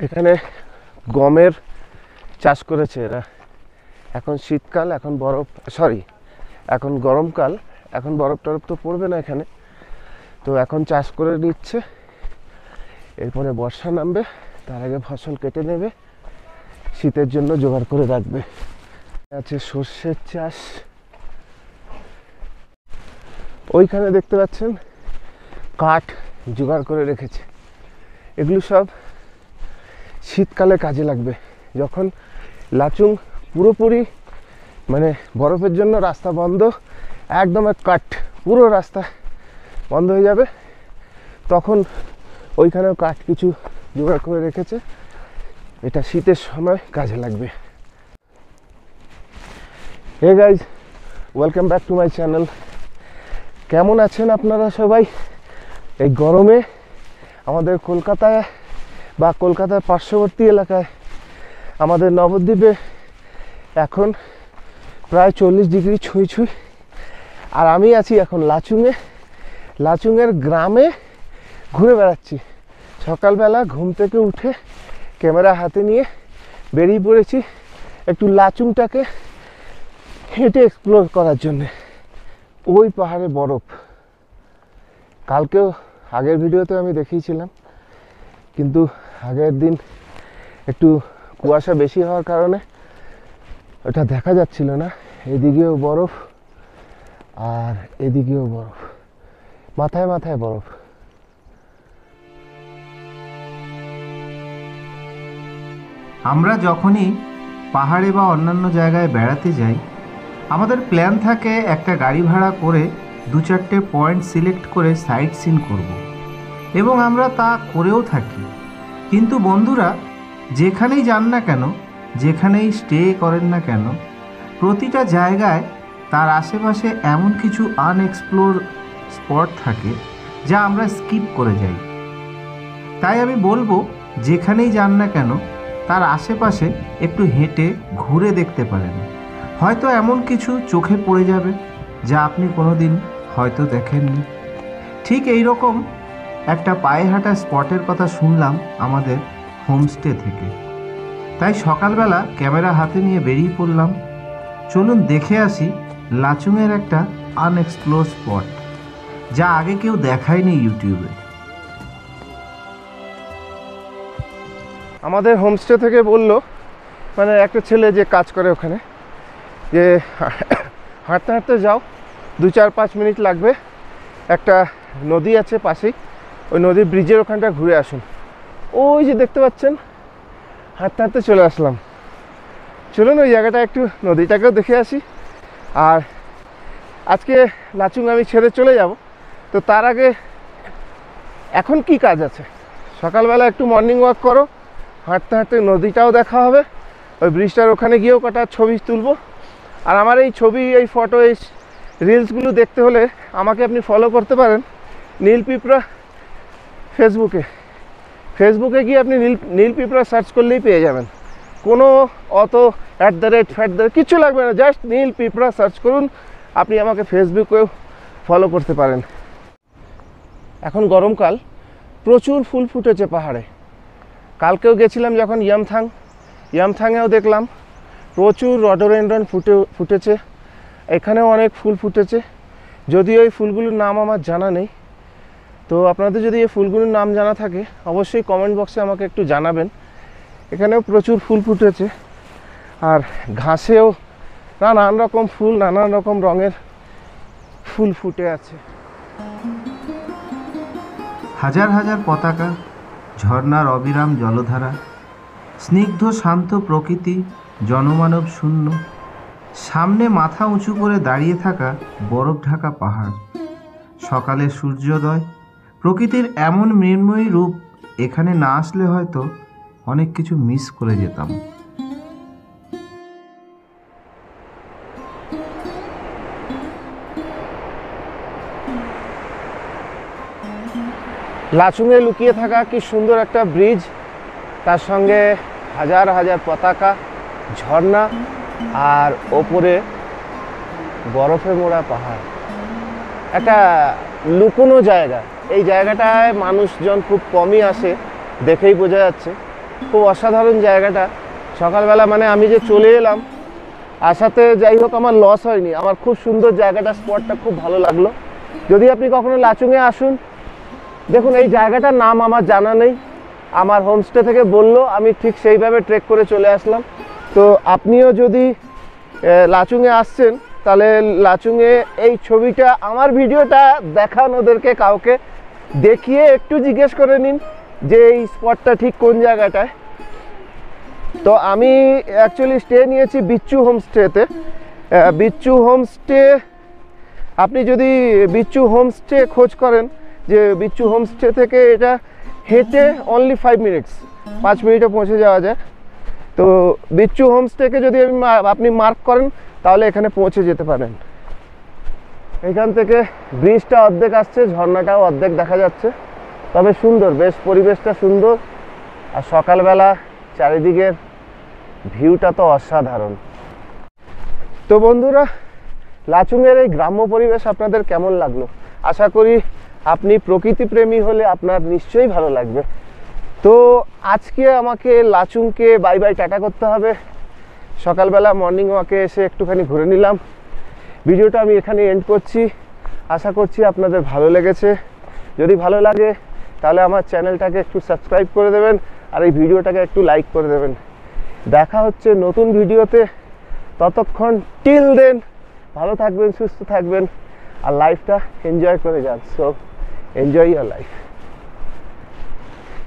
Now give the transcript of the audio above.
এখানে গমের চাষ করেছে এরা। এখন শীতকাল, এখন বরফ, সরি এখন গরমকাল, এখন বরফ টরফ তো পড়বে না এখানে। তো এখন চাষ করে নিচ্ছে, এরপরে বর্ষা নামবে, তার আগে ফসল কেটে নেবে, শীতের জন্য জোগাড় করে রাখবে। আছে সর্ষের চাষ। ওইখানে দেখতে পাচ্ছেন কাঠ জোগাড় করে রেখেছে। এগুলো সব শীতকালে কাজে লাগবে, যখন লাচুং পুরোপুরি মানে বরফের জন্য রাস্তা বন্ধ, একদম কাট পুরো রাস্তা বন্ধ হয়ে যাবে, তখন ওইখানেও কাঠ কিছু জোগাড় করে রেখেছে, এটা শীতের সময় কাজে লাগবে। Hey guys, welcome back to my channel. কেমন আছেন আপনারা সবাই? এই গরমে আমাদের কলকাতায় বা কলকাতার পার্শ্ববর্তী এলাকায় আমাদের নবদ্বীপে এখন প্রায় 40 ডিগ্রি ছুঁই ছুঁই। আর আমি আছি এখন লাচুংয়ে, লাচুংয়ের গ্রামে ঘুরে বেড়াচ্ছি। সকালবেলা ঘুম থেকে উঠে ক্যামেরা হাতে নিয়ে বেরিয়ে পড়েছি একটু লাচুংটাকে হেঁটে এক্সপ্লোর করার জন্যে। ওই পাহাড়ে বরফ, কালকেও আগের ভিডিওতে আমি দেখিয়েছিলাম, কিন্তু আগের দিন একটু কুয়াশা বেশি হওয়ার কারণে ওটা দেখা যাচ্ছিল না। এদিকেও বরফ আর এদিকেও বরফ, মাথায় মাথায় বরফ। আমরা যখনই পাহাড়ে বা অন্যান্য জায়গায় বেড়াতে যাই, আমাদের প্ল্যান থাকে একটা গাড়ি ভাড়া করে 2-4টে পয়েন্ট সিলেক্ট করে সাইট সিন করব, এবং আমরা তা করেও থাকি। কিন্তু বন্ধুরা, যেখানেই যান না কেন, যেখানেই স্টে করেন না কেন, প্রতিটা জায়গায় তার আশেপাশে এমন কিছু আনএক্সপ্লোর স্পট থাকে যা আমরা স্কিপ করে যাই। তাই আমি বলবো, যেখানেই যান না কেন তার আশেপাশে একটু হেঁটে ঘুরে দেখতে পারেন। হয়তো এমন কিছু চোখে পড়ে যাবে যা আপনি কোনোদিন হয়তো দেখেননি। ঠিক এই রকম একটা পায়ে হাঁটা স্পটের কথা শুনলাম আমাদের হোমস্টে থেকে। তাই সকালবেলা ক্যামেরা হাতে নিয়ে বেরিয়ে পড়লাম। চলুন দেখে আসি লাচুংয়ের একটা আনএক্সপ্লোর স্পট, যা আগে কেউ দেখায়নি ইউটিউবে। আমাদের হোমস্টে থেকে বলল, মানে একটা ছেলে যে কাজ করে ওখানে, যে হাঁটতে হাঁটতে যাও, 2-4-5 মিনিট লাগবে, একটা নদী আছে পাশেই, ওই নদীর ব্রিজের ওখানটা ঘুরে আসুন। ওই যে দেখতে পাচ্ছেন, হাঁটতে হাঁটতে চলে আসলাম। চলুন ওই জায়গাটা একটু নদীটাকেও দেখে আসি। আর আজকে লাচুং আমি ছেড়ে চলে যাব, তো তার আগে এখন কি কাজ আছে? সকালবেলা একটু মর্নিং ওয়াক করো, হাঁটতে হাঁটতে নদীটাও দেখা হবে, ওই ব্রিজটার ওখানে গিয়েও কটা ছবি তুলবো। আর আমার এই ছবি, এই ফটো, এই রিলসগুলো দেখতে হলে আমাকে আপনি ফলো করতে পারেন নীল পিঁপড়া ফেসবুকে গিয়ে আপনি নীল পিঁপড়া সার্চ করলেই পেয়ে যাবেন। কোনো অত @ কিছু লাগবে না, জাস্ট নীল পিঁপড়া সার্চ করুন, আপনি আমাকে ফেসবুকেও ফলো করতে পারেন। এখন গরমকাল, প্রচুর ফুল ফুটেছে পাহাড়ে। কালকেও গেছিলাম যখন ইয়ামথাংয়েও দেখলাম প্রচুর রডোডেনড্রন ফুটেছে। এখানেও অনেক ফুল ফুটেছে, যদিও এই ফুলগুলোর নাম আমার জানা নেই। তো আপনাদের যদি এই ফুলগুলোর নাম জানা থাকে অবশ্যই কমেন্ট বক্সে আমাকে একটু জানাবেন। এখানেও প্রচুর ফুল ফুটেছে, আর ঘাসেও নানান রকম ফুল, নানান রকম রঙের ফুল ফুটে আছে। হাজার হাজার পতাকা, ঝর্ণার অবিরাম জলধারা, স্নিগ্ধ শান্ত প্রকৃতি, জনমানব শূন্য, সামনে মাথা উঁচু করে দাঁড়িয়ে থাকা বরফ ঢাকা পাহাড়, সকালের সূর্যোদয়, প্রকৃতির এমন মৃন্ময়ী রূপ, এখানে না আসলে হয়তো অনেক কিছু মিস করে যেতাম। লাচুংয়ে লুকিয়ে থাকা কি সুন্দর একটা ব্রিজ, তার সঙ্গে হাজার হাজার পতাকা, ঝর্ণা, আর ওপরে বরফে মোড়া পাহাড়। একটা লুকোনো জায়গা। এই জায়গাটায় মানুষজন খুব কমই আসে, দেখেই বোঝা যাচ্ছে। খুব অসাধারণ জায়গাটা। সকালবেলা মানে আমি যে চলে এলাম, আসাতে যাই হোক আমার লস হয়নি, আমার খুব সুন্দর জায়গাটা, স্পটটা খুব ভালো লাগলো। যদি আপনি কখনো লাচুংয়ে আসুন, দেখুন এই জায়গাটার নাম আমার জানা নেই, আমার হোমস্টে থেকে বললো, আমি ঠিক সেইভাবে ট্রেক করে চলে আসলাম। তো আপনিও যদি লাচুংয়ে আসছেন, তাহলে লাচুংয়ে এই ছবিটা, আমার ভিডিওটা দেখান ওদেরকে, কাউকে দেখিয়ে একটু জিজ্ঞেস করে নিন যে এই স্পটটা ঠিক কোন জায়গাটায়। তো আমি অ্যাকচুয়ালি স্টে নিয়েছি বিচ্চু হোমস্টেতে। বিচ্চু হোমস্টে, আপনি যদি বিচ্চু হোমস্টে খোঁজ করেন, যে বিচ্চু হোমস্টে থেকে এটা হেঁটে অনলি 5 মিনিটস, 5 মিনিটে পৌঁছে যাওয়া যায়। তো বিচ্চু হোমস্টেকে যদি আপনি মার্ক করেন, তাহলে এখানে পৌঁছে যেতে পারেন। এখান থেকে ব্রিজটা অর্ধেক আসছে, ঝর্ণাটাও অর্ধেক দেখা যাচ্ছে, তবে সুন্দর, বেশ পরিবেশটা সুন্দর। আর সকালবেলা চারিদিকের ভিউটা তো অসাধারণ। তো বন্ধুরা, লাচুংয়ের এই গ্রাম্য পরিবেশ আপনাদের কেমন লাগলো? আশা করি আপনি প্রকৃতিপ্রেমী হলে আপনার নিশ্চয়ই ভালো লাগবে। তো আজকে আমাকে লাচুংকে বাই বাই টাটা করতে হবে। সকালবেলা মর্নিং ওয়াকে এসে একটুখানি ঘুরে নিলাম। ভিডিওটা আমি এখানে এন্ড করছি। আশা করছি আপনাদের ভালো লেগেছে। যদি ভালো লাগে তাহলে আমার চ্যানেলটাকে একটু সাবস্ক্রাইব করে দেবেন, আর এই ভিডিওটাকে একটু লাইক করে দেবেন। দেখা হচ্ছে নতুন ভিডিওতে। ততক্ষণ টিল দেন ভালো থাকবেন, সুস্থ থাকবেন, আর লাইফটা এনজয় করে যান। So enjoy your life.